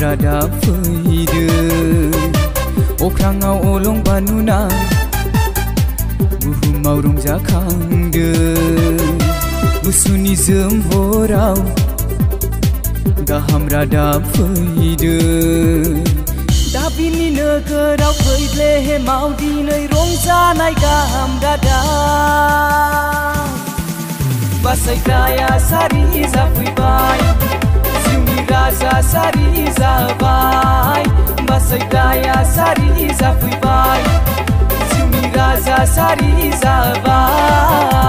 रादाब फैदों अख्राङाव अलंबा नुना बुहुमाव रंजाखांदों गुसुनि जोमहराव गाहाम रादाब फैदों दाबिनि नोगोराव फैब्लेहेमाव दिनै रंजानाय गाहाम रादाब बासायग्राया सारि जाफैबाय जिउनि राजा सारि जाबाय बासायग्राया सारि जाफैबाय जिउनि राजा सारि जाबाय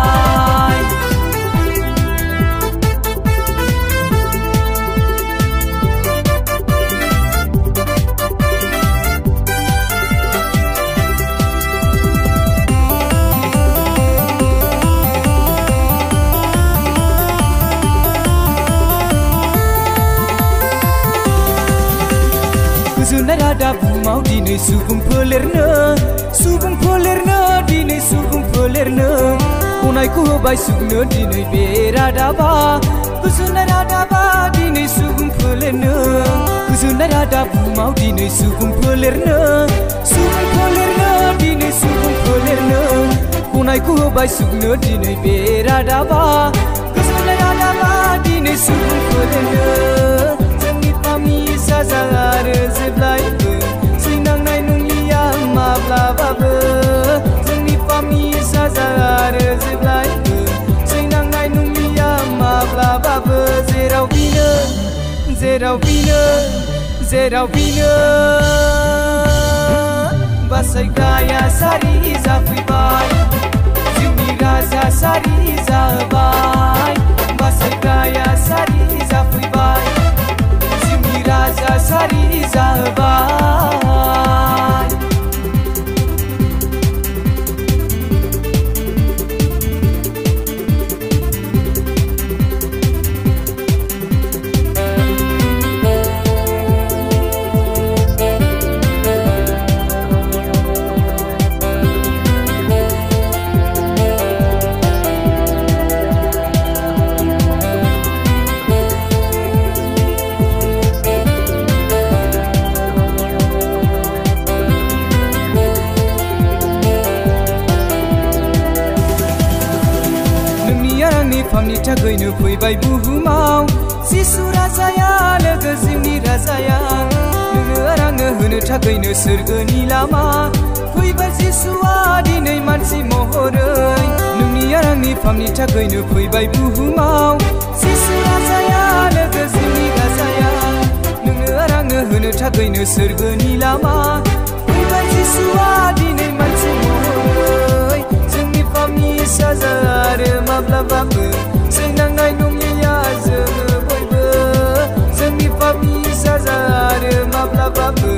गोजोननाय रादाब बुहुमाव दिनै सुबुं फोलेरनो दिनै सुबुं फोलेरनो गनायखौ होबाय सुबुंनो दिनै बे रादाबा गोजोननाय रादाबा दिनै सुबुं फोलेरनो गोजोननाय रादाब बुहुमाव दिनै सुबुं फोलेरनो दिनै सुबुं फोलेरनो गनायखौ होबाय सुबुंनो दिनै बे रादाबा गोजोननाय रादाबा दिनै सुबुं फोलेरनो साजा आरो जेब्लायबो सैनांनाय नंलिया माब्लाबाबो जोंनि पामि साजा आरो जेब्लायबो सैनांनाय नंलिया माब्लाबाबो जेराव बिनो बासायग्राया सारि जाफैबाय जिउनि राजा सारि जाबाय बासायग्राया सारि जाफैबाय राजा सारि जाबाय फामनि थाखायनो फैबाय बुहुमाव जिसु राजाया लोगो जिउनि राजाया नोंनो आरो आंनो होनो थाखायनो सोरगोनि लामा फैबाय जिसुआ दिनै मानसि महरै नोंनि आरो आंनि फामनि थाखायनो फैबाय बुहुमाव जिसु राजाया लोगो जिउनि राजाया नोंनो आरो आंनो होनो थाखायनो सोरगोनि लामा फैबाय जिसुआ दिनै मानसि महरै जोंनि फामनि साजा आरो माब्लाबाबो सैनांनाय नंलिया जोङो बयबो जोंनि पापनि साजा आरो माब्लाबाबो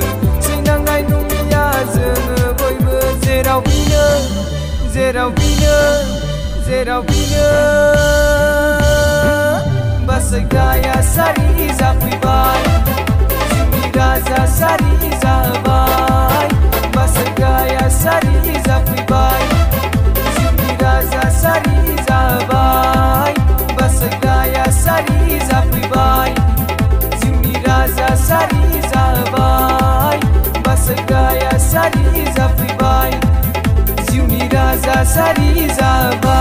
सैनांनाय नंलिया जोङो बयबो जेराव बिनो बासायग्राया सारि जाफैबाय जिउनि राजा सारि जाबाय बासायग्राया सारि जाफैबाय राजा सारि जाबाय बासायग्राया सारि जाफैबाय जिउनि राजा सारि जाबाय बासायग्राया सारि जाफैबाय जिउनि राजा सारि जाबाय